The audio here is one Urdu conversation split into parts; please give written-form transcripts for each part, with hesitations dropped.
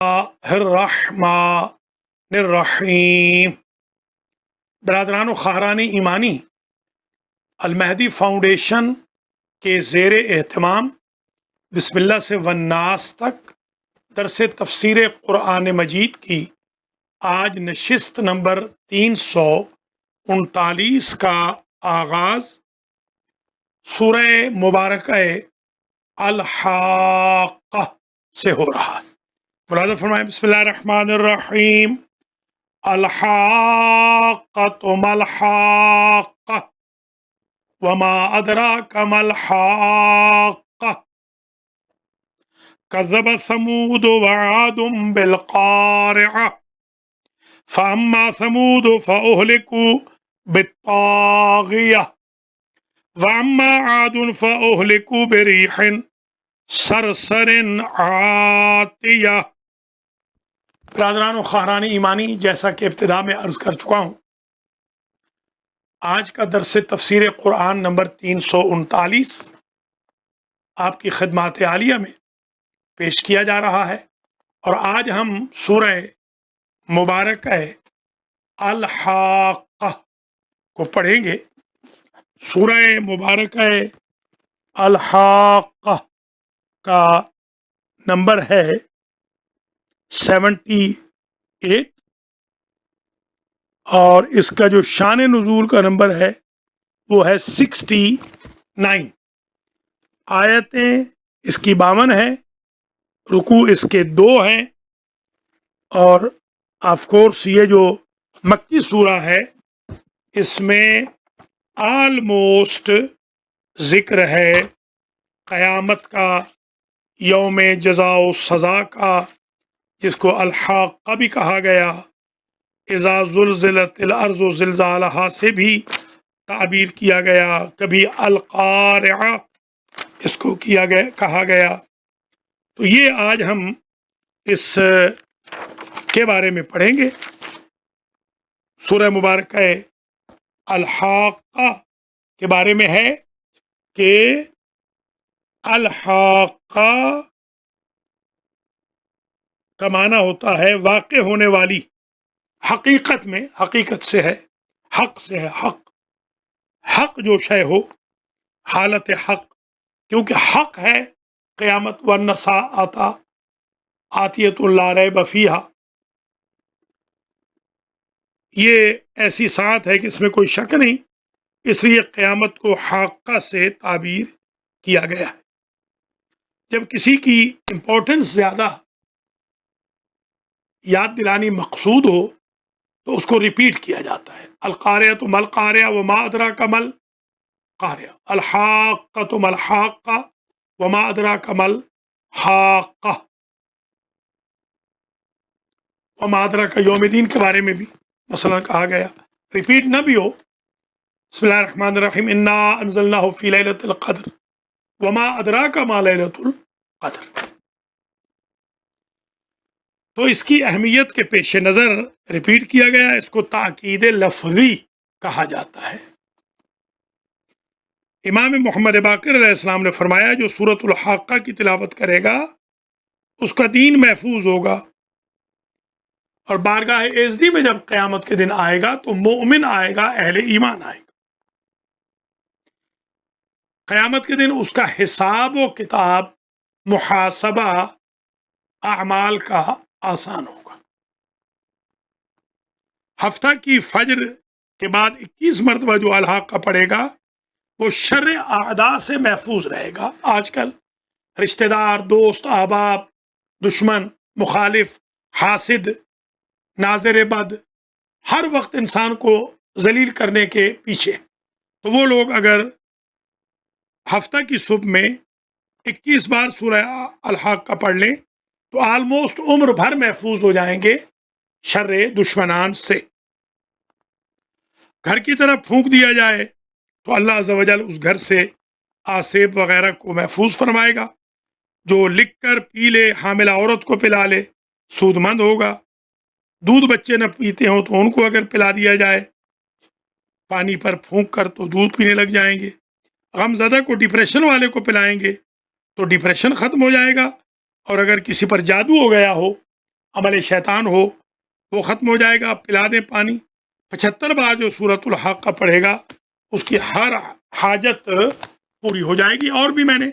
الرحمن الرحیم۔ برادران و خواہران ایمانی، المہدی فاؤنڈیشن کے زیر اہتمام بسم اللہ سے والناس تک درس تفسیر قرآن مجید کی آج نشست نمبر 339 کا آغاز سورہ مبارکہ الحاقہ سے ہو رہا ہے۔ ملاحظہ فرمائیں، بسم اللہ الرحمن الرحیم۔ الحاقۃ ما الحاقہ وما ادراک ما الحاقہ کذب ثمود وعاد بالقارعہ فاما ثمود فاہلکوا بالطاغیہ واما عاد فاہلکوا بریح صرصر عاتیہ۔ برادران و خواہران ایمانی، جیسا کہ ابتدا میں عرض کر چکا ہوں، آج کا درس تفسیر قرآن نمبر 339 آپ کی خدمات عالیہ میں پیش کیا جا رہا ہے، اور آج ہم سورہ مبارکہ الحاقہ کو پڑھیں گے۔ سورہ مبارکہ الحاقہ کا نمبر ہے 78، اور اس کا جو شان نزول کا نمبر ہے وہ ہے 69۔ آیتیں اس کی 52 ہیں، رکوع اس کے 2 ہیں، اور آف کورس یہ جو مکی سورہ ہے اس میں آلموسٹ ذکر ہے قیامت کا، یوم جزا و سزا کا، جس کو الحاقہ بھی کہا گیا، اذا زلزلت الارض زلزالہا سے بھی تعبیر کیا گیا، کبھی القارعہ اس کو کہا گیا۔ تو یہ آج ہم اس کے بارے میں پڑھیں گے۔ سورہ مبارکہ الحاقہ کے بارے میں ہے کہ الحاقہ کا معنی ہوتا ہے واقع ہونے والی، حقیقت میں، حقیقت سے ہے، حق سے ہے، حق جو شے ہو، حالت حق، کیونکہ حق ہے قیامت، والساعۃ آتیۃ لا ریب فیہا، یہ ایسی ساعت ہے کہ اس میں کوئی شک نہیں، اس لیے قیامت کو حاقہ سے تعبیر کیا گیا ہے۔ جب کسی کی امپورٹنس زیادہ یاد دلانی مقصود ہو تو اس کو ریپیٹ کیا جاتا ہے۔ القاریۃ ما القاریہ وما ادراک ما القاریہ، الحاقۃ ما الحاقہ وما ادراک ما الحاقہ۔ وما ادراک یوم دین کے بارے میں بھی مثلا کہا گیا، ریپیٹ نہ بھی ہو۔ بسم اللہ الرحمن الرحیم، انا انزلناہ فی لیلۃ القدر وما ادراک ما لیلۃ القدر۔ تو اس کی اہمیت کے پیش نظر ریپیٹ کیا گیا، اس کو تاکید لفظی کہا جاتا ہے۔ امام محمد باقر علیہ السلام نے فرمایا، جو سورۃ الحاقہ کی تلاوت کرے گا اس کا دین محفوظ ہوگا، اور بارگاہ ایزدی میں جب قیامت کے دن آئے گا تو مومن آئے گا، اہل ایمان آئے گا۔ قیامت کے دن اس کا حساب و کتاب، محاسبہ اعمال کا آسان ہوگا۔ ہفتہ کی فجر کے بعد 21 مرتبہ جو الحاقہ پڑھے گا وہ شر اعداء سے محفوظ رہے گا۔ آج کل رشتہ دار، دوست، احباب، دشمن، مخالف، حاسد، ناظر بد، ہر وقت انسان کو ذلیل کرنے کے پیچھے، تو وہ لوگ اگر ہفتہ کی صبح میں 21 بار سورہ الحاقہ پڑھ لیں تو آلموسٹ عمر بھر محفوظ ہو جائیں گے شر دشمنان سے۔ گھر کی طرف پھونک دیا جائے تو اللہ عز و جل اس گھر سے آسیب وغیرہ کو محفوظ فرمائے گا۔ جو لکھ کر پی لے، حاملہ عورت کو پلا لے، سود مند ہوگا۔ دودھ بچے نہ پیتے ہوں تو ان کو اگر پلا دیا جائے پانی پر پھونک کر تو دودھ پینے لگ جائیں گے۔ غم زدہ کو، ڈپریشن والے کو پلائیں گے تو ڈپریشن ختم ہو جائے گا۔ اور اگر کسی پر جادو ہو گیا ہو عمل شیطان ہو وہ ختم ہو جائے گا. پلا دیں پانی. 75 بار جو سورۃ الحاقہ پڑھے گا اس کی ہر حاجت پوری ہو جائے گی. اور بھی میں نے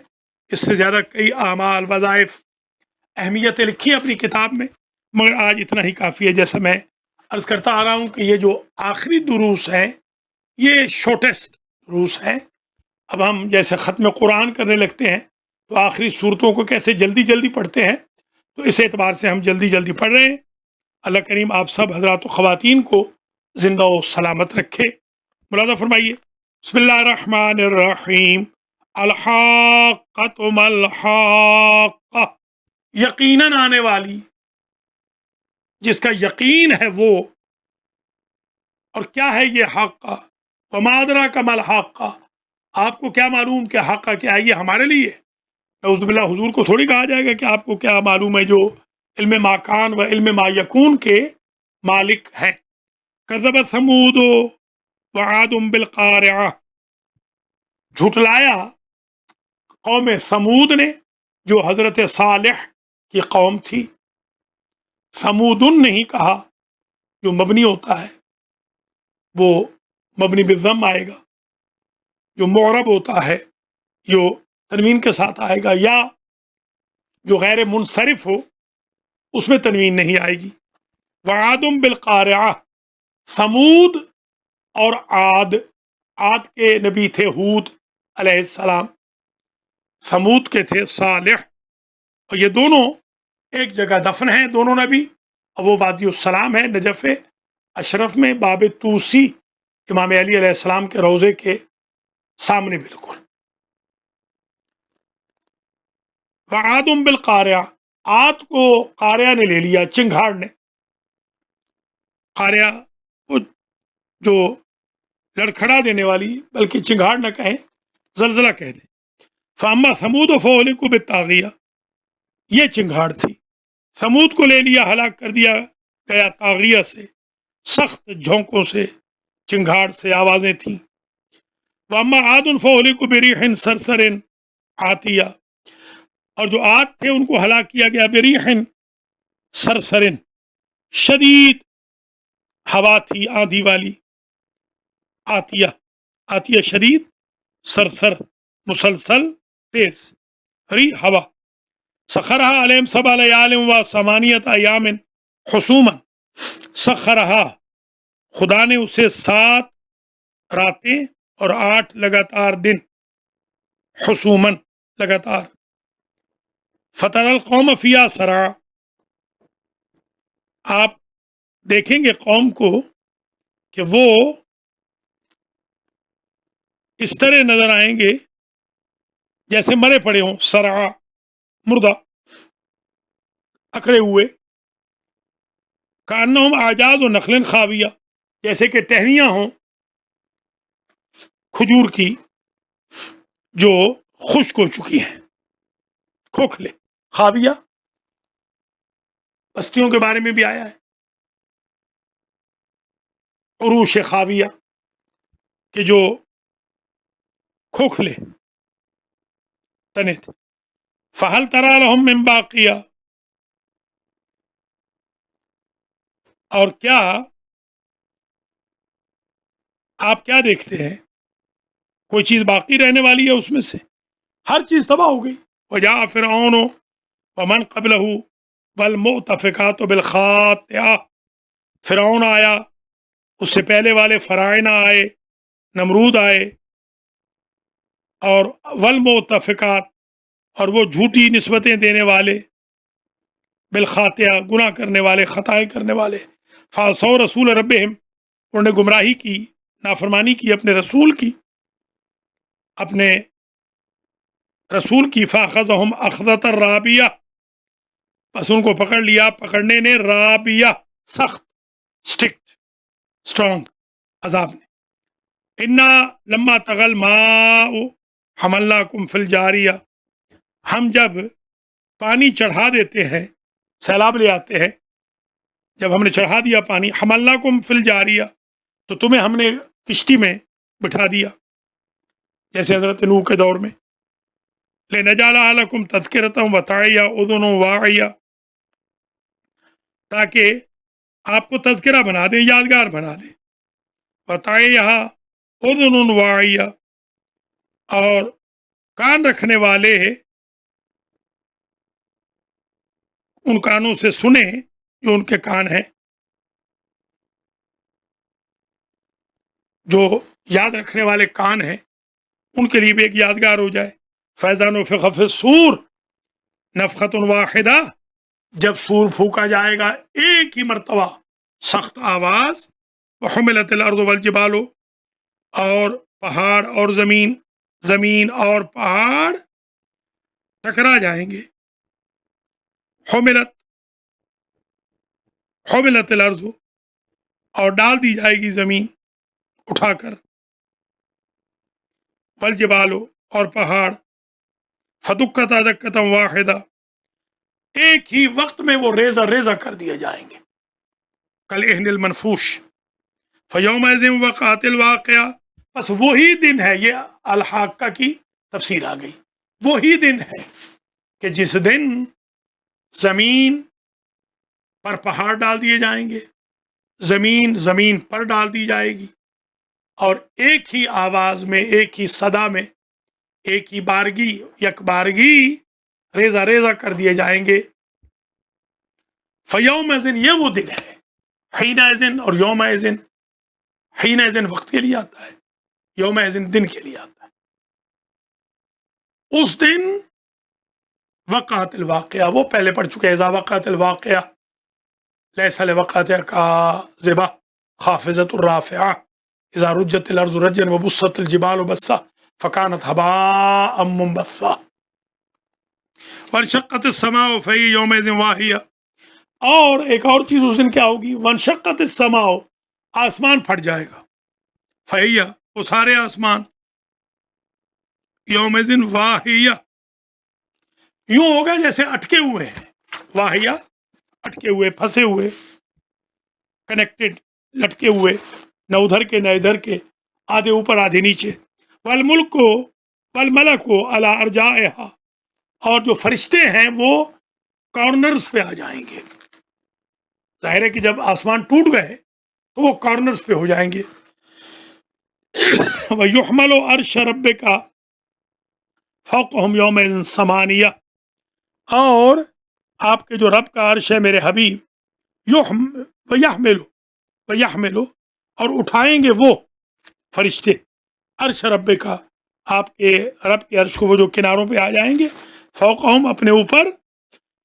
اس سے زیادہ کئی اعمال وظائف اہمیتیں لکھی ہیں اپنی کتاب میں، مگر آج اتنا ہی کافی ہے. جیسا میں عرض کرتا آ رہا ہوں کہ یہ جو آخری دروس ہیں یہ شارٹیسٹ دروس ہیں. اب ہم جیسے ختم قرآن کرنے لگتے ہیں تو آخری صورتوں کو کیسے جلدی جلدی پڑھتے ہیں، تو اس اعتبار سے ہم جلدی جلدی پڑھ رہے ہیں. اللہ کریم آپ سب حضرات و خواتین کو زندہ و سلامت رکھے. ملاحظہ فرمائیے. بسم اللہ الرحمن الرحیم. الحاقۃ ما الحاقہ، یقیناً آنے والی، جس کا یقین ہے وہ. اور کیا ہے یہ حاقہ؟ وما ادراک ما الحاقہ، آپ کو کیا معلوم کہ حاقہ کیا ہے؟ یہ ہمارے لیے نعوذ باللہ حضور کو تھوڑی کہا جائے گا کہ آپ کو کیا معلوم ہے، جو علم ما کان و علم ما یکون کے مالک ہیں. کذب ثمود وعاد بالقارعہ، جھٹلایا قوم ثمود نے جو حضرت صالح کی قوم تھی. ثمودن نہیں کہا، جو مبنی ہوتا ہے وہ مبنی بالضم آئے گا، جو معرب ہوتا ہے جو تنوین کے ساتھ آئے گا، یا جو غیر منصرف ہو اس میں تنوین نہیں آئے گی. وعاد بالقارعہ، ثمود اور عاد کے نبی تھے ہود علیہ السلام، ثمود کے تھے صالح، اور یہ دونوں ایک جگہ دفن ہیں دونوں نبی. اور وہ وادی السلام ہے نجف اشرف میں، باب توسی، امام علی علیہ السلام کے روضے کے سامنے بالکل. وعاد بالقارعہ، عاد کو قارعہ نے لے لیا، چنگھاڑ نے. قارعہ وہ جو لڑکھڑا دینے والی، بلکہ چنگھاڑ نہ کہیں، زلزلہ کہہ دیں. فاما ثمود فاہلکوا بالطاغیہ، یہ چنگھاڑ تھی. ثمود کو لے لیا، ہلاک کر دیا گیا طاغیہ سے، سخت جھونکوں سے، چنگھاڑ سے آوازیں تھیں. واما عاد فاہلکوا بریح صرصر عاتیہ، اور جو عاد تھے ان کو ہلاک کیا گیا بریح صرصر، شدید ہوا تھی آندھی والی. عاتیہ، عاتیہ شدید، صرصر مسلسل تیز ری ہوا. سخرها علیہم 7 لیال و 8 ایام حسوما، سخرها، خدا نے اسے 7 راتیں اور 8 لگاتار دن، حسومن لگاتار. فتر القوم فیہا سرعا، آپ دیکھیں گے قوم کو کہ وہ اس طرح نظر آئیں گے جیسے مرے پڑے ہوں، سرعا مردہ، اکڑے ہوئے. کانہم اعجاز و نخل خاویہ، جیسے کہ ٹہنیاں ہوں کھجور کی جو خشک ہو چکی ہیں، کھوکھلے. خاویہ بستیوں کے بارے میں بھی آیا ہے، عروش خاویہ، کہ جو کھوکھلے تنے تھے. فہل تری لہم من باقیہ، اور کیا آپ کیا دیکھتے ہیں، کوئی چیز باقی رہنے والی ہے اس میں سے؟ ہر چیز تباہ ہو گئی. وجاء فرعون ومن قبلہ والمؤتفقات بالخاطئہ، فرعون آیا، اس سے پہلے والے فرائنہ آئے، نمرود آئے، اور والمؤتفقات، اور وہ جھوٹی نسبتیں دینے والے، بالخاطئہ، گناہ کرنے والے، خطائیں کرنے والے. فعصوا رسول ربہم، انہوں نے گمراہی کی، نافرمانی کی اپنے رسول کی، اپنے رسول کی. فاخذہم اخذۃ رابیہ، بس ان کو پکڑ لیا پکڑنے نے، رابیہ، سخت، اسٹرکٹ، اسٹرانگ عذاب نے. انا لما طغى الماء حملناکم فی الجاریہ، ہم جب پانی چڑھا دیتے ہیں، سیلاب لے آتے ہیں، جب ہم نے چڑھا دیا پانی، حملناکم فی الجاریہ، تو تمہیں ہم نے کشتی میں بٹھا دیا، جیسے حضرت نوح کے دور میں. لنجعلها لکم تذکرۃ وتعیہ اذن واعیہ، تاکہ آپ کو تذکرہ بنا دیں، یادگار بنا دیں. بتائیں یہاں اذن واعیہ، اور کان رکھنے والے ان کانوں سے سنیں جو ان کے کان ہیں، جو یاد رکھنے والے کان ہیں ان کے لیے بھی ایک یادگار ہو جائے. فَإِذَا نُفِخَ فِي الصُّورِ نفخۃ واحدہ، جب سور پھونکا جائے گا ایک ہی مرتبہ، سخت آواز. وحملت الارض والجبال، اور پہاڑ اور زمین اور پہاڑ ٹکرا جائیں گے. حملت الارض، اور ڈال دی جائے گی زمین اٹھا کر. والجبال، اور پہاڑ. فدکتا دکتا واحدہ، ایک ہی وقت میں وہ ریزہ ریزہ کر دیے جائیں گے. کالعہن المنفوش. فیومئذ وقعت الواقعہ، بس وہی دن ہے، یہ الحاقہ کی تفسیر آ گئی. وہی دن ہے کہ جس دن زمین پر پہاڑ ڈال دیے جائیں گے، زمین پر ڈال دی جائے گی، اور ایک ہی آواز میں، ایک ہی صدا میں، ایک ہی بارگی، یک بارگی ریزہ ریزہ کر دیے جائیں گے. فیومئذ، یہ وہ دن ہے. حینئذ اور یومئذ، حینئذ وقت کے لیے آتا ہے، یومئذ دن کے لیے آتا ہے. اس دن وقعت الواقعہ، وہ پہلے پڑھ چکے. اذا وقعت الواقعہ لیس لوقعتها کاذبہ خافضۃ رافعہ اذا رجت الارض رجا وبست الجبال بسا فكانت هباء منبثا وانشقت السماء فهي يومئذ واهیہ. اور ایک اور چیز اس دن کیا ہوگی؟ وانشقت السماء، آسمان پھٹ جائے گا. فہیہ، وہ سارے آسمان. یومئذ واہیہ، یوں ہوگا جیسے اٹکے ہوئے ہیں. واہیہ، اٹکے ہوئے، پھنسے ہوئے، کنیکٹڈ، لٹکے ہوئے، نہ ادھر کے نہ ادھر کے، آدھے اوپر آدھے نیچے. والملک والملک علی ارجائها، اور جو فرشتے ہیں وہ کارنرز پہ آ جائیں گے. ظاہر ہے کہ جب آسمان ٹوٹ گئے تو وہ کارنرز پہ ہو جائیں گے. وَيُحْمَلُ عَرْشَ رَبِّكَ فَوْقَهُمْ يَوْمَئِذٍ ثَمَانِیَةٌ، اور آپ کے جو رب کا عرش ہے میرے حبیب، وَيَحْمِلُ، اور اٹھائیں گے وہ فرشتے، عرش رب کا، آپ کے رب کے عرش کو، وہ جو کناروں پہ آ جائیں گے. فوقہم، اپنے اوپر،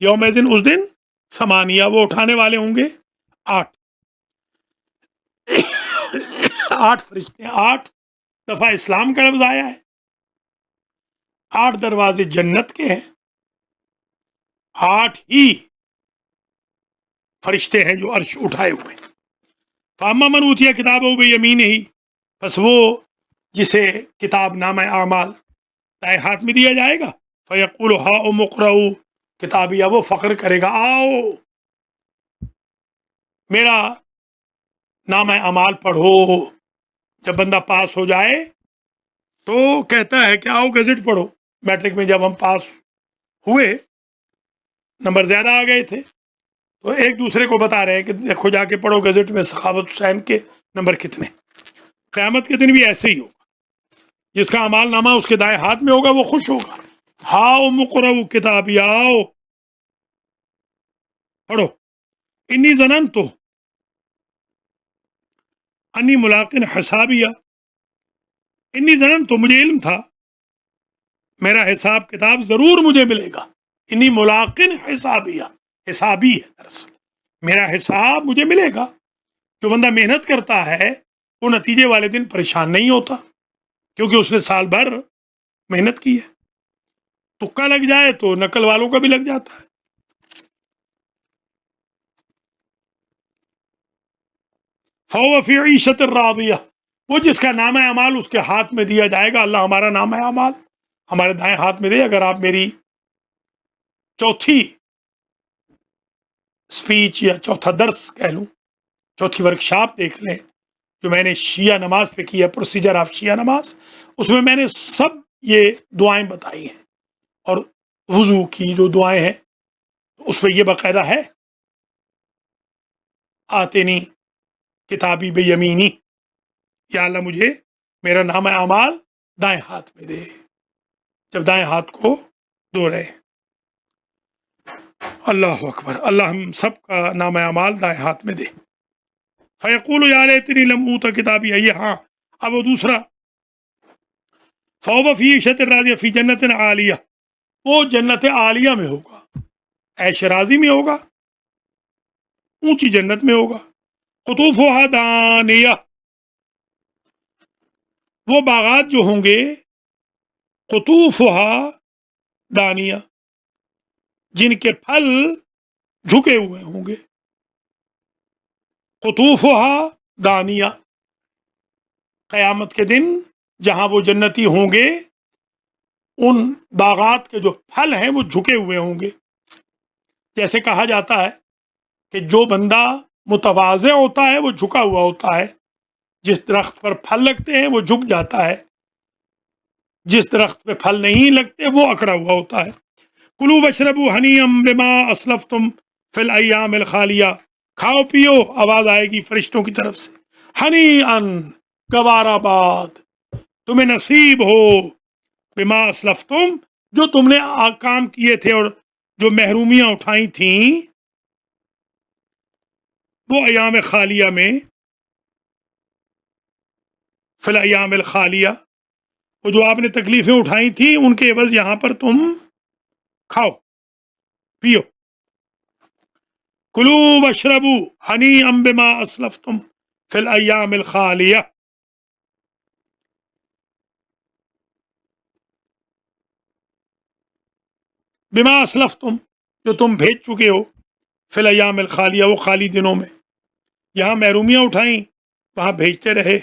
یومئذ اس دن، ثمانیہ، وہ اٹھانے والے ہوں گے 8. 8 فرشتے، 8 دفعہ اسلام کا لفظ آیا ہے، 8 دروازے جنت کے ہیں، 8 ہی فرشتے ہیں جو عرش اٹھائے ہوئے. فاما من اوتیہ کتابہ بیمینہ، بس وہ جسے کتاب نامہ اعمال دائیں ہاتھ میں دیا جائے گا. فیقول ہاؤم اقرؤوا کتابیہ، وہ فخر کرے گا، آؤ میرا نامہ اعمال پڑھو. جب بندہ پاس ہو جائے تو کہتا ہے کہ آؤ گزٹ پڑھو. میٹرک میں جب ہم پاس ہوئے، نمبر زیادہ آ گئے تھے، تو ایک دوسرے کو بتا رہے ہیں کہ دیکھو جا کے پڑھو گزٹ میں سخاوت حسین کے نمبر کتنے. قیامت کے دن بھی ایسے ہی ہوگا. جس کا اعمال نامہ اس کے دائیں ہاتھ میں ہوگا وہ خوش ہوگا. ہاؤم اقرؤوا کتابیہ، آؤ پڑھو. انی ظننت انی ملاق حسابیہ، انی ظننت، مجھے علم تھا میرا حساب کتاب ضرور مجھے ملے گا. انی ملاق حسابیہ، حسابی ہے دراصل، میرا حساب مجھے ملے گا. جو بندہ محنت کرتا ہے وہ نتیجے والے دن پریشان نہیں ہوتا، کیونکہ اس نے سال بھر محنت کی ہے. تکا لگ جائے تو نقل والوں کا بھی لگ جاتا ہے. فَهُوَ فِي عِیشَةٍ رَاضِیَةٍ، وہ جس کا نامہ اعمال اس کے ہاتھ میں دیا جائے گا. اللہ ہمارا نامہ اعمال ہمارے دائیں ہاتھ میں دے. اگر آپ میری چوتھی سپیچ یا چوتھا درس کہہ لوں، چوتھی ورکشاپ دیکھ لیں جو میں نے شیعہ نماز پہ کی ہے، پروسیجر آف شیعہ نماز، اس میں میں نے سب یہ دعائیں بتائی ہیں. اور وضو کی جو دعائیں ہیں اس پہ یہ باقاعدہ ہے آتنی کتابی بیمینی، یا اللہ مجھے میرا نام اعمال دائیں ہاتھ میں دے، جب دائیں ہاتھ کو دو رہے۔ اللہ اکبر، اللہ ہم سب کا نام اعمال دائیں ہاتھ میں دے۔ فیقول یا لیتنی لم اوت کتابی، یہ ہاں اب وہ دوسرا، فہو فی عیشۃ راضیہ فی جنت عالیہ، وہ جنت عالیہ میں ہوگا، عیش راضی میں ہوگا، اونچی جنت میں ہوگا۔ قطوفها دانیہ، وہ باغات جو ہوں گے، قطوفها دانیہ، جن کے پھل جھکے ہوئے ہوں گے، قطوفها دانیہ، قیامت کے دن جہاں وہ جنتی ہوں گے ان باغات کے جو پھل ہیں وہ جھکے ہوئے ہوں گے۔ جیسے کہا جاتا ہے کہ جو بندہ متواضع ہوتا ہے وہ جھکا ہوا ہوتا ہے، جس درخت پر پھل لگتے ہیں وہ جھک جاتا ہے، جس درخت پہ پھل نہیں لگتے وہ اکڑا ہوا ہوتا ہے۔ کلوا واشربوا ہنیئا بما اسلفتم فی الایام الخالیہ، کھاؤ پیو، آواز آئے گی فرشتوں کی طرف سے، ہنیئا، گوارا باد، تمہیں نصیب ہو، بما اسلفتم، جو تم نے کام کیے تھے اور جو محرومیاں اٹھائی تھیں وہ ایام خالیہ میں، فی الایام الخالیہ، وہ جو آپ نے تکلیفیں اٹھائی تھیں ان کے عوض یہاں پر تم کھاؤ پیو۔ کلوا واشربوا ہنیئا بما اسلفتم فی الایام الخالیہ، بما اسلفتم، جو تم بھیج چکے ہو، فی الایام الخالیہ، وہ خالی دنوں میں، یہاں محرومیاں اٹھائیں وہاں بھیجتے رہے۔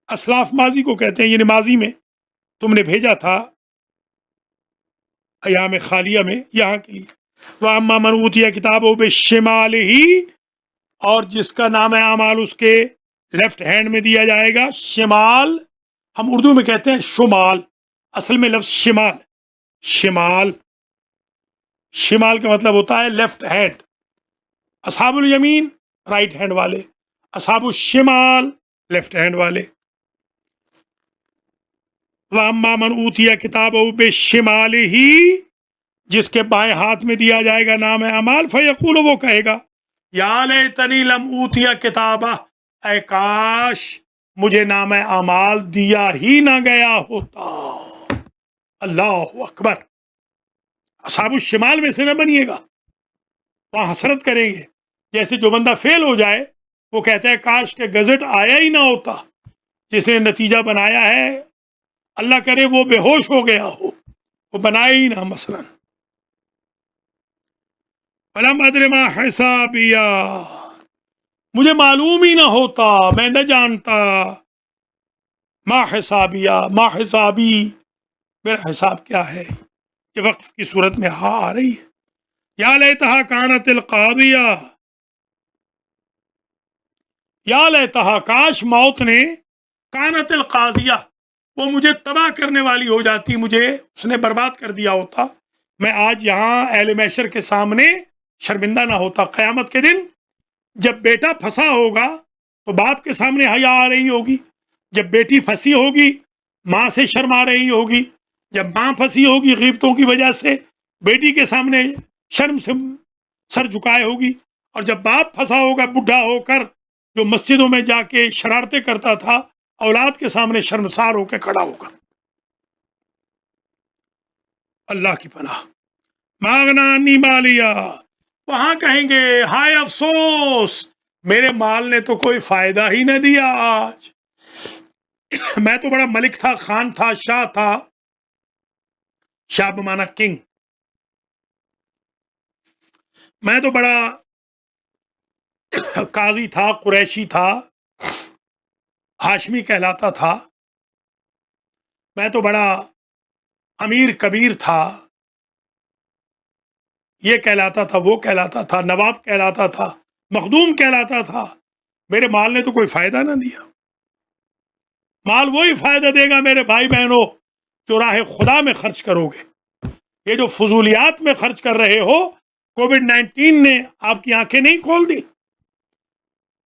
اسلاف ماضی کو کہتے ہیں، یعنی ماضی میں تم نے بھیجا تھا ایام خالیہ میں یہاں کے لیے۔ وَأَمَّا مَنْ أُوتِيَ كِتَابَهُ بِالشِّمَالِ، اور جس کا نام اعمال اس کے لیفٹ ہینڈ میں دیا جائے گا۔ شمال ہم اردو میں کہتے ہیں شمال، اصل میں لفظ شمال، شمال، شمال کا مطلب ہوتا ہے لیفٹ ہینڈ۔ اصحاب الیمین رائٹ ہینڈ والے، اصحاب الشمال لیفٹ ہینڈ والے۔ وَأَمَّا مَنْ أُوتِيَ كِتَابَهُ بِالشِّمَالِهِ، جس کے بائیں ہاتھ میں دیا جائے گا نام اعمال، فیقول، وہ کہے گا یا لیتنی لم اوتیا کتابہ، اے کاش مجھے نام اعمال دیا ہی نہ گیا ہوتا۔ اللہ اکبر، اصحاب الشمال میں سے نہ بنیے گا، وہاں حسرت کریں گے۔ جیسے جو بندہ فیل ہو جائے وہ کہتا ہے کاش کہ گزٹ آیا ہی نہ ہوتا، جس نے نتیجہ بنایا ہے اللہ کرے وہ بے ہوش ہو گیا ہو، وہ بنائے ہی نہ مثلا۔ فلم ادر ما حسابیہ، مجھے معلوم ہی نہ ہوتا، میں نہ جانتا، ما حسابیہ، ما حسابی، میرا حساب کیا ہے۔ یہ وقف کی صورت میں ہاں آ رہی ہے۔ یا لیتہا کانت القاضیہ، یا لیتہا، کاش موت نے، کانت القاضیہ، وہ مجھے تباہ کرنے والی ہو جاتی، مجھے اس نے برباد کر دیا ہوتا، میں آج یہاں اہل محشر کے سامنے شرمندہ نہ ہوتا۔ قیامت کے دن جب بیٹا پھنسا ہوگا تو باپ کے سامنے حیا آ رہی ہوگی، جب بیٹی پھنسی ہوگی ماں سے شرم آ رہی ہوگی، جب ماں پھنسی ہوگی غیبتوں کی وجہ سے بیٹی کے سامنے شرم سے سر جھکائے ہوگی، اور جب باپ پھنسا ہوگا بڈھا ہو کر جو مسجدوں میں جا کے شرارتیں کرتا تھا، اولاد کے سامنے شرمسار ہو کے کھڑا ہوگا۔ اللہ کی پناہ۔ ماغنا انی مالیہ، وہاں کہیں گے ہائے افسوس، میرے مال نے تو کوئی فائدہ ہی نہ دیا آج، میں تو بڑا ملک تھا، خان تھا، شاہ تھا، شاہ بمانا کنگ، میں تو بڑا قاضی تھا، قریشی تھا، ہاشمی کہلاتا تھا، میں تو بڑا امیر کبیر تھا، یہ کہلاتا تھا، وہ کہلاتا تھا، نواب کہلاتا تھا، مخدوم کہلاتا تھا، میرے مال نے تو کوئی فائدہ نہ دیا۔ مال وہی فائدہ دے گا میرے بھائی بہنوں جو راہ خدا میں خرچ کرو گے۔ یہ جو فضولیات میں خرچ کر رہے ہو، کووڈ 19 نے آپ کی آنکھیں نہیں کھول دی،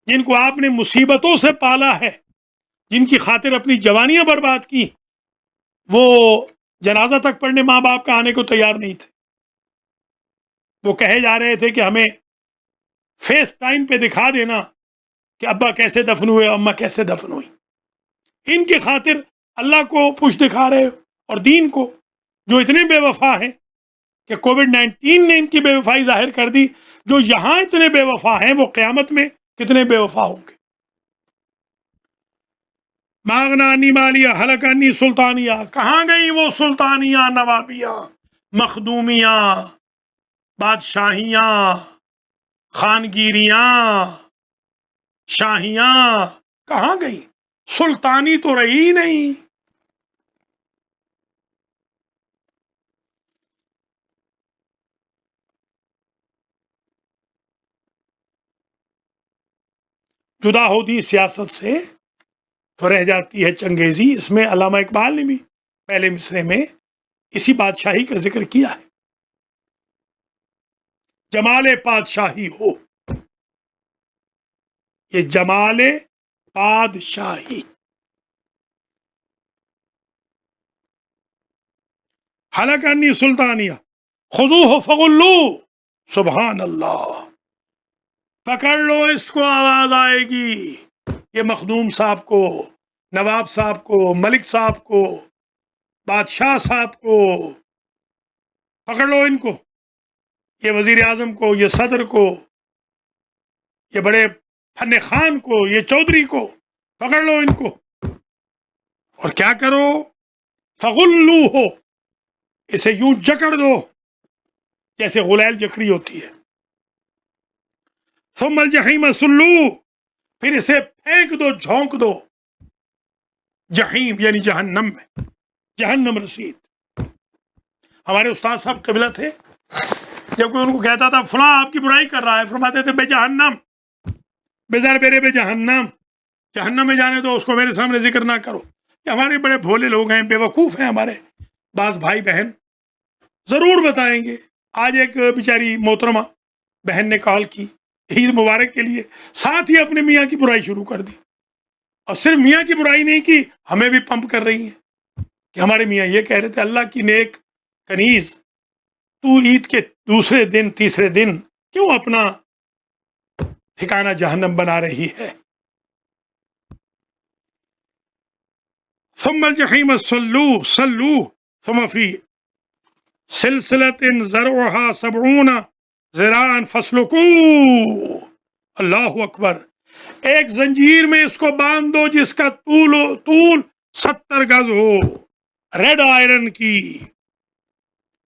جن کو آپ نے مصیبتوں سے پالا ہے، جن کی خاطر اپنی جوانیاں برباد کی، وہ جنازہ تک پڑھنے ماں باپ کا آنے کو تیار نہیں تھے. وہ کہے جا رہے تھے کہ ہمیں فیس ٹائم پہ دکھا دینا کہ ابا کیسے دفن ہوئے، اماں کیسے دفن ہوئی. ان کی خاطر اللہ کو پوچھ دکھا رہے اور دین کو، جو اتنے بے وفا ہیں کہ کووڈ-19 نے ان کی بے وفائی ظاہر کر دی. جو یہاں اتنے بے وفا ہیں وہ قیامت میں کتنے بے وفا ہوں گے. ماغنانی مالیہ ہلکانی سلطانیہ، کہاں گئی وہ سلطانیاں، نوابیاں، مخدومیاں، بادشاہیاں، خانگیریاں، شاہیاں، کہاں گئی؟ سلطانی تو رہی نہیں. جدا ہوتی سیاست سے تو رہ جاتی ہے چنگیزی. اس میں علامہ اقبال نے بھی پہلے مصرے میں اسی بادشاہی کا ذکر کیا ہے. جمال پادشاہی ہو، یہ جمال پادشاہی. حلقانی سلطانیہ، خذوہ فغلوہ، سبحان اللہ. پکڑ لو اس کو، آواز آئے گی. یہ مخدوم صاحب کو، نواب صاحب کو، ملک صاحب کو، بادشاہ صاحب کو پکڑ لو. ان کو، یہ وزیر اعظم کو، یہ صدر کو، یہ بڑے فن خان کو، یہ چودھری کو پکڑ لو. ان کو اور کیا کرو؟ فغلو ہو، اسے یوں جکڑ دو جیسے غلیل جکڑی ہوتی ہے. ثم الجحیم صلو، پھر اسے پھینک دو، جھونک دو جحیم یعنی جہنم میں. جہنم رسید. ہمارے استاد صاحب قبلہ تھے، جب کوئی ان کو کہتا تھا فلاں آپ کی برائی کر رہا ہے، فرماتے تھے بے جہنم، بے بیرے بے جہنم، جہنم میں جانے دو، اس کو میرے سامنے ذکر نہ کرو. کہ ہمارے بڑے بھولے لوگ ہیں، بے وقوف ہیں ہمارے بعض بھائی بہن، ضرور بتائیں گے. آج ایک بیچاری محترمہ بہن نے کال کی عید مبارک کے لیے، ساتھ ہی اپنے میاں کی برائی شروع کر دی. اور صرف میاں کی برائی نہیں کی، ہمیں بھی پمپ کر رہی ہیں کہ ہمارے میاں یہ کہہ رہے تھے اللہ کی نیک کنیز، تو عید کے دوسرے دن تیسرے دن کیوں اپنا ٹھکانہ جہنم بنا رہی ہے. ثم الجحیم صلو صلو ثم فی سلسلۃ ذرعها 70 ذراعا فاسلکوہ. اللہ اکبر. ایک زنجیر میں اس کو باندھ دو جس کا طول 70 گز ہو، ریڈ آئرن کی.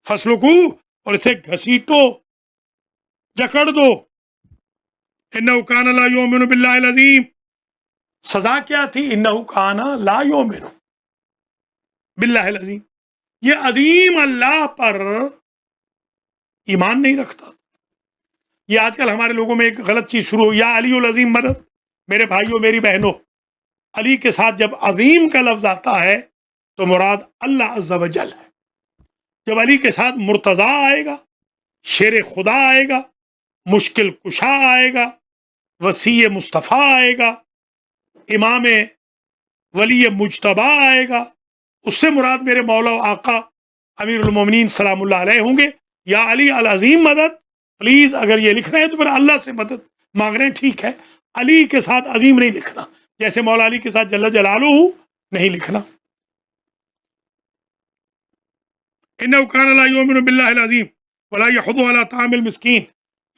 فاسلکوہ، اور اسے گھسیٹو، جکڑ دو. انہ کان لا یؤمن باللہ العظیم. سزا کیا تھی؟ انہ کان لا یؤمن باللہ العظیم، یہ عظیم اللہ پر ایمان نہیں رکھتا. یہ آج کل ہمارے لوگوں میں ایک غلط چیز شروع ہو، یا علی العظیم مدد. میرے بھائیوں میری بہنوں، علی کے ساتھ جب عظیم کا لفظ آتا ہے تو مراد اللہ عز و جل ہے. جب علی کے ساتھ مرتضی آئے گا، شیر خدا آئے گا، مشکل کشا آئے گا، وسیع مصطفیٰ آئے گا، امام ولی مجتبی آئے گا، اس سے مراد میرے مولا و آقا امیر المومنین سلام اللہ علیہ ہوں گے. یا علی العظیم مدد. پلیز اگر یہ لکھ رہے ہیں تو پھر اللہ سے مدد مانگ رہے ہیں، ٹھیک ہے، علی کے ساتھ عظیم نہیں لکھنا، جیسے مولا علی کے ساتھ جل جلالہ نہیں لکھنا. انہ کان لا یؤمن باللہ العظیم ولا یحض علی طعام المسکین.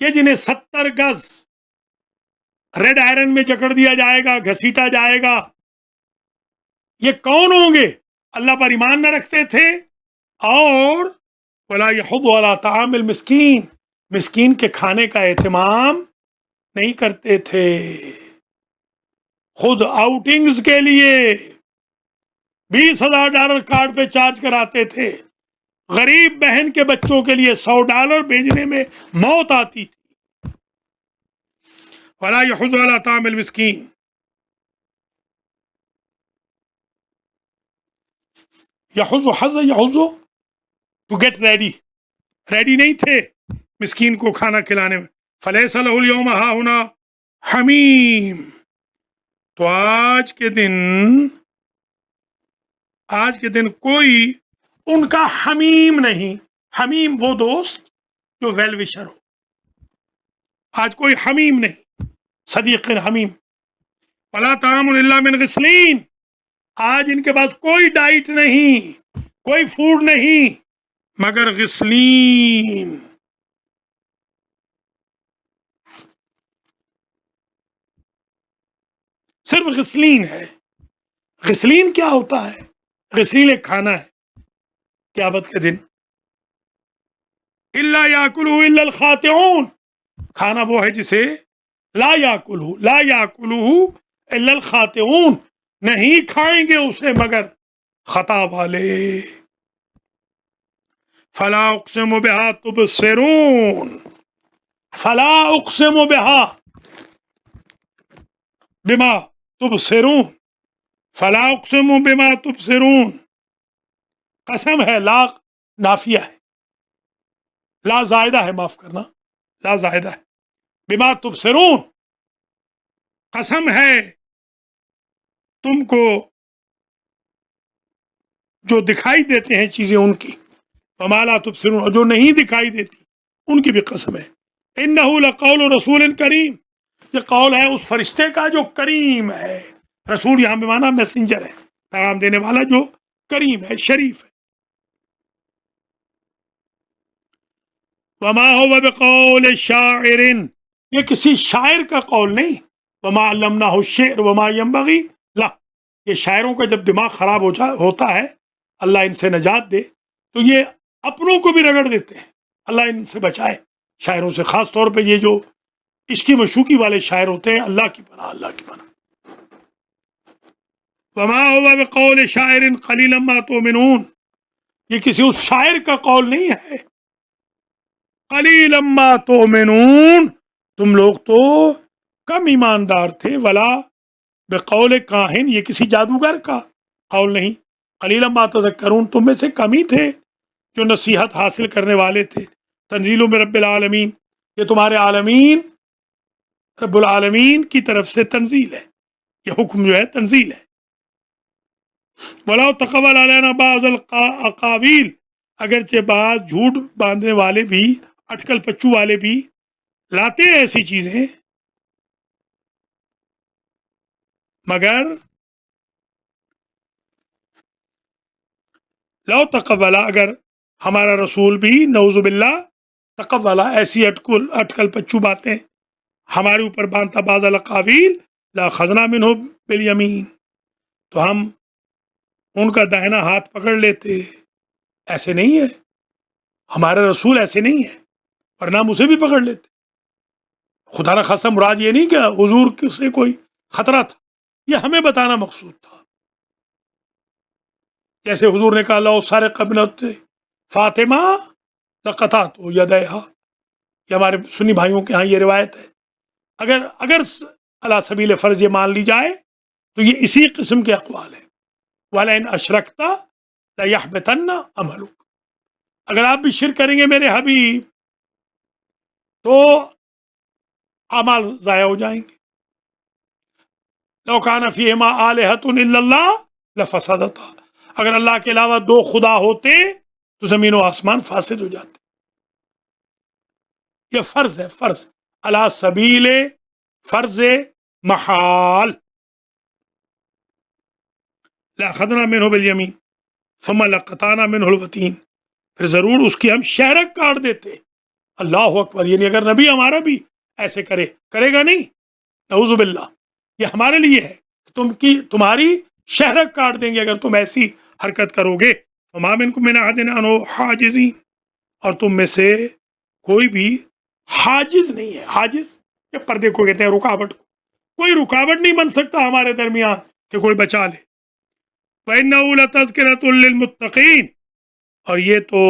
یہ جنہیں 70 گز ریڈ آئرن میں جکڑ دیا جائے گا، گھسیٹا جائے گا، یہ کون ہوں گے؟ اللہ پر ایمان نہ رکھتے تھے اور ولا یحض علی طعام المسکین، مسکین کے کھانے کا اہتمام نہیں کرتے تھے. خود آؤٹنگز کے لیے $20,000 کارڈ پہ چارج کراتے تھے. غریب بہن کے بچوں کے لیے $100 بھیجنے میں موت آتی تھی. ولا یحض علی طعام المسکین. یحض ٹو گیٹ ریڈی نہیں تھے مسکین کو کھانا کھلانے میں. فلیس لہ اليوم ہاہنا حمیم. تو آج کے دن کوئی ان کا حمیم نہیں. حمیم وہ دوست جو ویل وشر ہو. آج کوئی حمیم نہیں، صدیق حمیم. ولا طعام الا من غسلین. آج ان کے پاس کوئی ڈائٹ نہیں، کوئی فوڈ نہیں مگر غسلین. صرف غسلین ہے. غسلین کیا ہوتا ہے؟ غسلین ایک کھانا ہے قیامت کے دن. الا یاکلہ الا الخاطئون. کھانا وہ ہے جسے لا یاکلہ الا الخاطئون، نہیں کھائیں گے اسے مگر خطا والے. فلا اقسم بہا تبصرون. فلا اقسم بما تبصرون. فلا اقسم بما تبصرون. قسم ہے، لا نافیہ ہے، لا زائدہ ہے، معاف کرنا، لا زائدہ ہے. بما تبصرون، قسم ہے تم کو جو دکھائی دیتے ہیں چیزیں ان کی. وما لا تبصرون، اور جو نہیں دکھائی دیتی ان کی بھی قسم ہے. انہ لقول رسول کریم. یہ قول ہے اس فرشتے کا جو کریم ہے. رسول یہاں بے معنی میسنجر ہے، پیغام دینے والا جو کریم ہے، شریف ہے. وما هو بقول شاعر. یہ کسی شاعر کا قول نہیں. وما علمناه الشعر وما ينبغي له. یہ شاعروں کا جب دماغ خراب ہوتا ہے، اللہ ان سے نجات دے، تو یہ اپنوں کو بھی رگڑ دیتے ہیں. اللہ ان سے بچائے شاعروں سے، خاص طور پہ یہ جو عشقی مشوقی والے شاعر ہوتے ہیں. اللہ کی پناہ، اللہ کی پناہ. وما هو بقول شاعر قلیلا ما تؤمنون. یہ کسی اس شاعر کا قول نہیں ہے. قلیلا ما تؤمنون، تم لوگ تو کم ایماندار تھے. ولا بقول کاہن، یہ کسی جادوگر کا قول نہیں. قلیلا ما تذکرون، تم میں سے کم ہی تھے جو نصیحت حاصل کرنے والے تھے. تنزیل من رب العالمین، یہ تمہارے عالمین رب العالمین کی طرف سے تنزیل ہے. یہ حکم جو ہے تنزیل ہے. وَلَوْ تَقَوَّلَ عَلَيْنَا بَعْضَ الْأَقَاوِيلِ. اگرچہ بعض جھوٹ باندھنے والے بھی، اٹکل پچو والے بھی لاتے ہیں ایسی چیزیں، مگر لو تقولا، اگر ہمارا رسول بھی نعوذ باللہ تقولا ایسی اٹکل پچو باتیں ہمارے اوپر باندھتا، بعض الاقاویل لاخذنا منہ بالیمین، تو ہم ان کا دائنا ہاتھ پکڑ لیتے. ایسے نہیں ہے، ہمارا رسول ایسے نہیں ہے، ورنہ ہم اسے بھی پکڑ لیتے. خدا نخواستہ مراد یہ نہیں کہ حضور سے کوئی خطرہ تھا، یہ ہمیں بتانا مقصود تھا. جیسے حضور نے کہا لو سارق ابنت فاطمہ لقطعت یدیہا. یہ ہمارے سنی بھائیوں کے ہاں یہ روایت ہے. اگر علی سبیل فرض یہ مان لی جائے تو یہ اسی قسم کے اقوال ہیں. وَلَئِنْ أَشْرَكْتَ لَيَحْبَطَنَّ عَمَلُكَ. اگر آپ بھی شرک کریں گے میرے حبیب تو اعمال ضائع ہو جائیں گے. لَوْ كَانَ فِيهِمَا آلِهَةٌ إِلَّا اللَّهُ لَفَسَدَتَا. اگر اللہ کے علاوہ دو خدا ہوتے تو زمین و آسمان فاسد ہو جاتے. یہ فرض ہے، فرض علی سبیل فرض محال. لَأَخَذْنَا مِنْهُ بِالْيَمِينِ ثُمَّ لَقَطَعْنَا مِنْهُ الْوَتِينَ. پھر ضرور اس کی ہم شہرک کاٹ دیتے. اللہ اکبر. یعنی اگر نبی ہمارا بھی ایسے کرے گا نہیں، نعوذ باللہ، یہ ہمارے لیے ہے، تمہاری شہرک کاٹ دیں گے اگر تم ایسی حرکت کرو گے. وَمَا مِنْكُم مِّنْ أَحَدٍ عَنْهُ حَاجِزِينَ. اور تم میں سے کوئی بھی حاجز نہیں ہے. حاجز یہ پردے کو کہتے ہیں، رکاوٹ کو. کوئی رکاوٹ نہیں بن سکتا ہمارے درمیان کہ کوئی بچا لے. وَإِنَّهُ لَتَذْكِرَةٌ لِّلْمُتَّقِينَ. اور یہ تو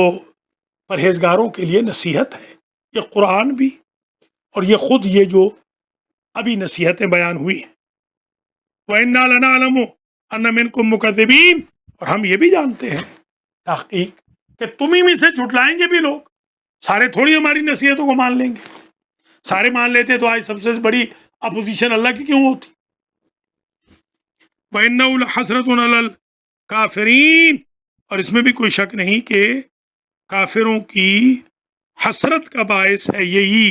پرہیزگاروں کے لیے نصیحت ہے. یہ قرآن بھی اور یہ خود یہ جو ابھی نصیحتیں بیان ہوئی ہیں. وَإِنَّا لَنَعْلَمُ أَنَّ مِنْكُم مُّكَذِّبِينَ. اور ہم یہ بھی جانتے ہیں تحقیق کہ تم ہی میں سے جھٹلائیں گے بھی لوگ. سارے تھوڑی ہماری نصیحتوں کو مان لیں گے. سارے مان لیتے تو آج سب سے بڑی اپوزیشن اللہ کی کیوں ہوتی؟ وَإِنَّهُ لَحَسْرَةٌ عَلَى الْكَافِرِينَ، اور اس میں بھی کوئی شک نہیں کہ کافروں کی حسرت کا باعث ہے یہی.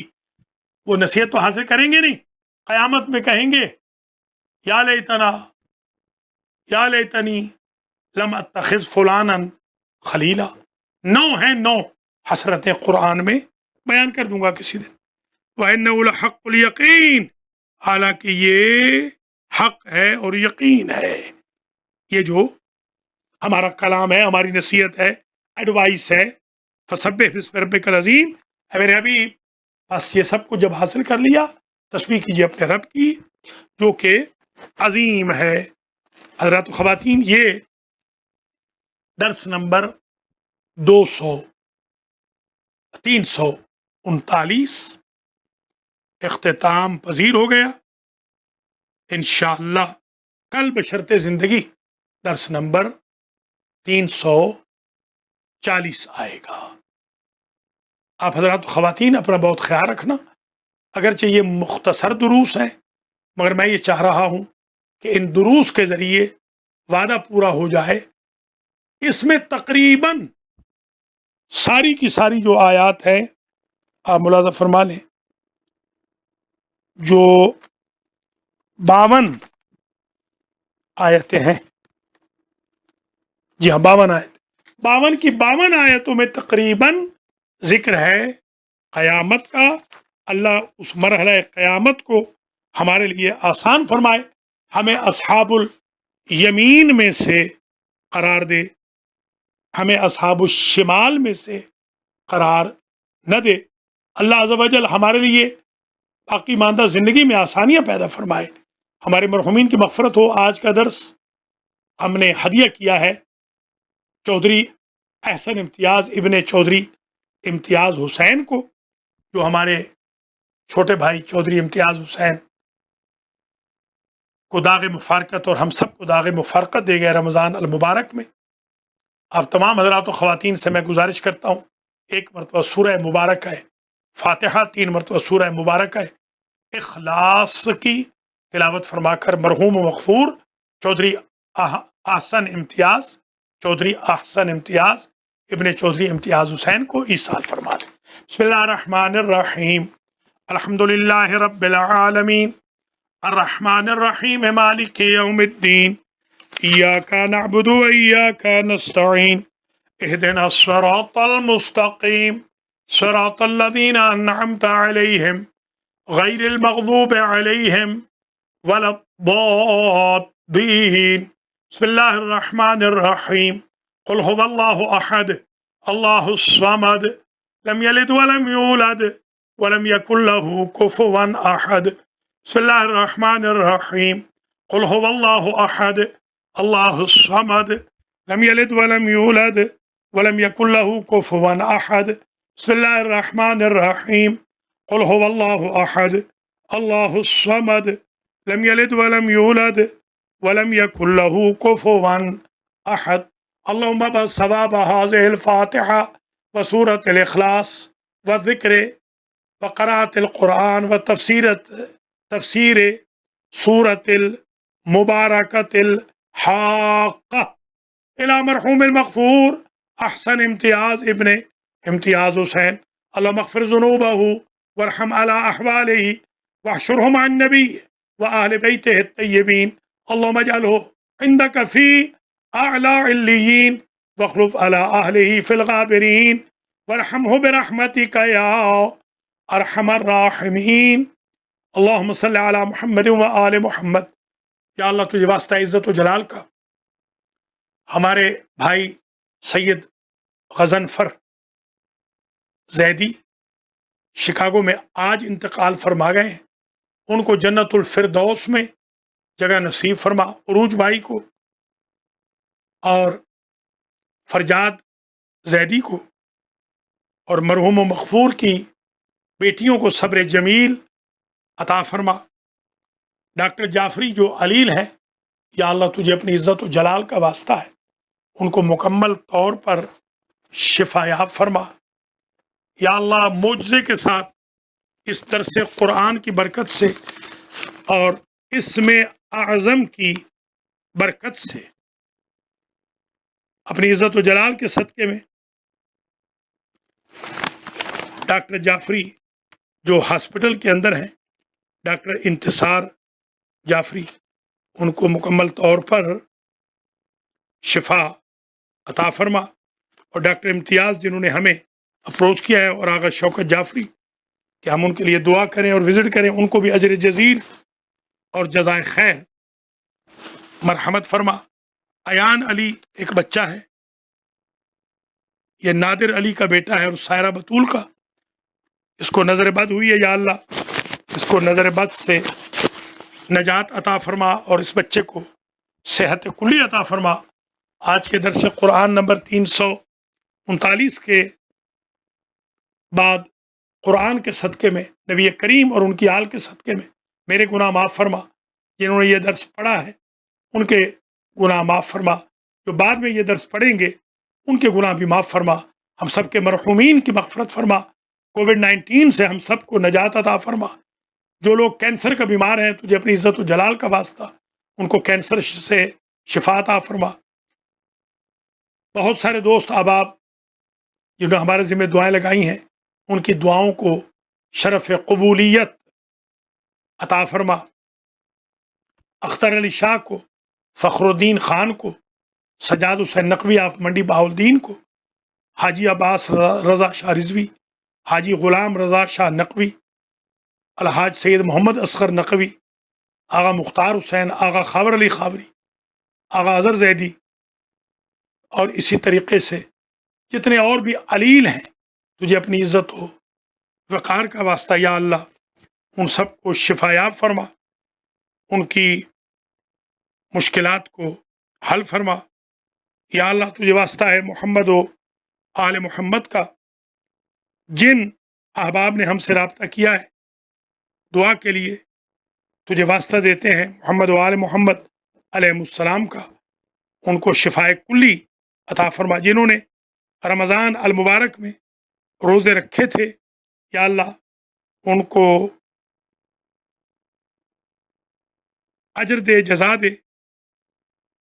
وہ نصیحت تو حاصل کریں گے نہیں، قیامت میں کہیں گے یا لیتنا یا لیتنی لم اتخذ فلانا خلیلا. 9 ہیں 9 حسرتیں قرآن میں، بیان کر دوں گا کسی دن. وَإِنَّهُ لَحَقُّ الْيَقِينِ، حالانکہ یہ حق ہے اور یقین ہے. یہ جو ہمارا کلام ہے، ہماری نصیحت ہے، ایڈوائس ہے، فسبح بسم ربک العظیم، اے میرے حبیب بس یہ سب کو جب حاصل کر لیا، تسبیح کیجیے اپنے رب کی جو کہ عظیم ہے. حضرات و خواتین، یہ درس نمبر 339 اختتام پذیر ہو گیا. انشاءاللہ کل بشرط زندگی درس نمبر 340 آئے گا. آپ حضرات و خواتین اپنا بہت خیال رکھنا. اگرچہ یہ مختصر دروس ہیں، مگر میں یہ چاہ رہا ہوں کہ ان دروس کے ذریعے وعدہ پورا ہو جائے. اس میں تقریباً ساری کی ساری جو آیات ہیں، آپ ملاحظہ فرما لیں، جو 52 آیتیں ہیں، جی ہاں 52 آیت، 52 کی 52 آیتوں میں تقریباً ذکر ہے قیامت کا. اللہ اس مرحلہ قیامت کو ہمارے لیے آسان فرمائے، ہمیں اصحاب الیمین میں سے قرار دے، ہمیں اصحاب الشمال میں سے قرار نہ دے. اللہ عز و جل ہمارے لیے باقی ماندہ زندگی میں آسانیاں پیدا فرمائے. ہمارے مرحومین کی مغفرت ہو. آج کا درس ہم نے ہدیہ کیا ہے چودھری احسن امتیاز ابن چودھری امتیاز حسین کو، جو ہمارے چھوٹے بھائی چودھری امتیاز حسین کو داغ مفارقت اور ہم سب کو داغ مفارقت دے گئے رمضان المبارک میں. آپ تمام حضرات و خواتین سے میں گزارش کرتا ہوں، 1 مرتبہ سورہ مبارکہ فاتحہ، 3 مرتبہ سورہ مبارکہ اخلاص کی تلاوت فرما کر مرحوم و مغفور چودھری احسن امتیاز ابن چودھری امتیاز حسین کو ایصال فرما دیں. بسم اللہ الرحمن الرحیم، الحمد للہ رب العالمین، الرحمن الرحیم مالک یوم الدین، ایاک نعبد و ایاک نستعین، اہدنا الصراط المستقیم، صراط الذین انعمت علیہم غیر المغضوب علیہم ولا الضالین. بسم اللہ الرحمن الرحیم، قل هو اللہ احد اللہ الصمد لم یلد ولم یولد ولم یکن له کفوا احد. بسم اللہ الرحمن الرحیم، قل هو اللہ احد اللہ الصمد لم یلد ولم یولد ولم یکن له کفوا احد. بسم اللہ الرحمن الرحیم، قل هو اللہ احد اللہ الصمد لم یلد ولم یولد ولم یکن له کفوا احد. اللهم بثواب هذه الفاتحة وسورة الإخلاص والذكر وقراءة القرآن وتفسير سورة المباركة الحاقة إلى مرحوم المغفور أحسن امتياز ابن امتياز حسين. اللهم اغفر ذنوبه وارحم على أحواله واحشره مع النبي وأهل بيته الطيبين. اللهم اجعله عندك في أعلى عليين واخلف على أهله في الغابرين وارحمه برحمتك يا أرحم الراحمين. اللهم صل على محمد وآل محمد. یا اللہ تجھے واسطہ عزت و جلال کا ہمارے بھائی سید غضنفر زیدی شکاگو میں آج انتقال فرما گئے ہیں، ان کو جنت الفردوس میں جگہ نصیب فرما. عروج بھائی کو اور فرجاد زیدی کو اور مرحوم و مغفور کی بیٹیوں کو صبر جمیل عطا فرما. ڈاکٹر جعفری جو علیل ہیں، یا اللہ تجھے اپنی عزت و جلال کا واسطہ ہے ان کو مکمل طور پر شفا یاب فرما. یا اللہ معجزے کے ساتھ اس درس قرآن کی برکت سے اور اسم اعظم کی برکت سے اپنی عزت و جلال کے صدقے میں ڈاکٹر جعفری جو ہاسپٹل کے اندر ہیں، ڈاکٹر انتصار جعفری، ان کو مکمل طور پر شفا عطا فرما، اور ڈاکٹر امتیاز جنہوں نے ہمیں اپروچ کیا ہے، اور آغا شوکت جعفری کہ ہم ان کے لیے دعا کریں اور وزٹ کریں، ان کو بھی اجر جزیل اور جزائے خیر مرحمت فرما۔ ایان علی ایک بچہ ہے، یہ نادر علی کا بیٹا ہے اور سائرہ بطول کا، اس کو نظر بد ہوئی ہے، یا اللہ اس کو نظر بد سے نجات عطا فرما اور اس بچے کو صحت کلی عطا فرما۔ آج کے درس قرآن نمبر 339 کے بعد قرآن کے صدقے میں، نبی کریم اور ان کی آل کے صدقے میں میرے گناہ معاف فرما، جنہوں نے یہ درس پڑھا ہے ان کے گناہ معاف فرما، جو بعد میں یہ درس پڑھیں گے ان کے گناہ بھی معاف فرما، ہم سب کے مرحومین کی مغفرت فرما، کووڈ-19 سے ہم سب کو نجات عطا فرما۔ جو لوگ کینسر کا بیمار ہیں، تجھے اپنی عزت و جلال کا واسطہ ان کو کینسر سے شفا عطا فرما۔ بہت سارے دوست احباب جنہوں نے ہمارے ذمہ دعائیں لگائی ہیں، ان کی دعاؤں کو شرف قبولیت عطا فرما۔ اختر علی شاہ کو، فخر الدین خان کو، سجاد حسین نقوی آف منڈی بہاؤالدین کو، حاجی عباس رضا شاہ رضوی، حاجی غلام رضا شاہ نقوی، الحاج سید محمد اصغر نقوی، آغا مختار حسین، آغا خاور علی خاوری، آغا اظہر زیدی، اور اسی طریقے سے جتنے اور بھی علیل ہیں، تجھے اپنی عزت و وقار کا واسطہ یا اللہ ان سب کو شفایاب فرما، ان کی مشکلات کو حل فرما۔ یا اللہ تجھے واسطہ ہے محمد و آل محمد کا، جن احباب نے ہم سے رابطہ کیا ہے دعا کے لیے، تجھے واسطہ دیتے ہیں محمد و آل محمد علیہ السلام کا، ان کو شفائے کلی عطا فرما۔ جنہوں نے رمضان المبارک میں روزے رکھے تھے، یا اللہ ان کو اجر دے، جزا دے،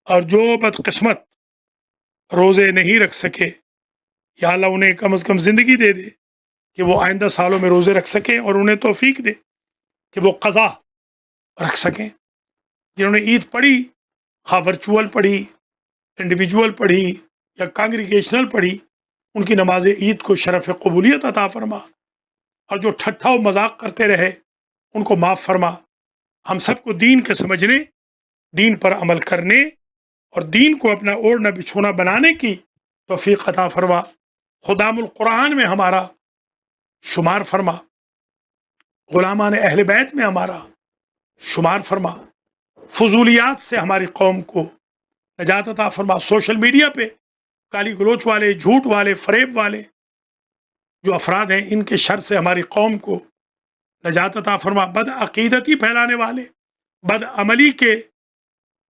اور جو بدقسمت روزے نہیں رکھ سکے، یا اللہ انہیں کم از کم زندگی دے دے کہ وہ آئندہ سالوں میں روزے رکھ سکیں، اور انہیں توفیق دے کہ وہ قضا رکھ سکیں۔ جنہوں نے عید پڑھی، خواہ ورچوئل پڑھی، انڈیویجول پڑھی یا کانگریگیشنل پڑھی، ان کی نماز عید کو شرف قبولیت عطا فرما، اور جو ٹھٹھا و مذاق کرتے رہے ان کو معاف فرما۔ ہم سب کو دین کے سمجھنے، دین پر عمل کرنے اور دین کو اپنا اوڑھنا بچھونا بنانے کی توفیق عطا فرما۔ خدام القرآن میں ہمارا شمار فرما، غلامان اہل بیت میں ہمارا شمار فرما، فضولیات سے ہماری قوم کو نجات عطا فرما۔ سوشل میڈیا پہ گالی گلوچ والے، جھوٹ والے، فریب والے جو افراد ہیں، ان کے شر سے ہماری قوم کو نجات عطا فرما۔ بد عقیدتی پھیلانے والے، بد عملی کے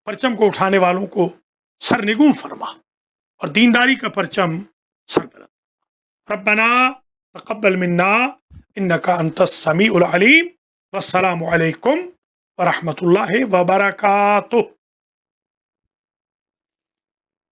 پرچم کو اٹھانے والوں کو سرنگوں فرما، اور دینداری کا پرچم سر بلند۔ ربنا تقبل منا انک انت السمیع العلیم، والسلام علیکم ورحمۃ اللہ وبرکاتہ۔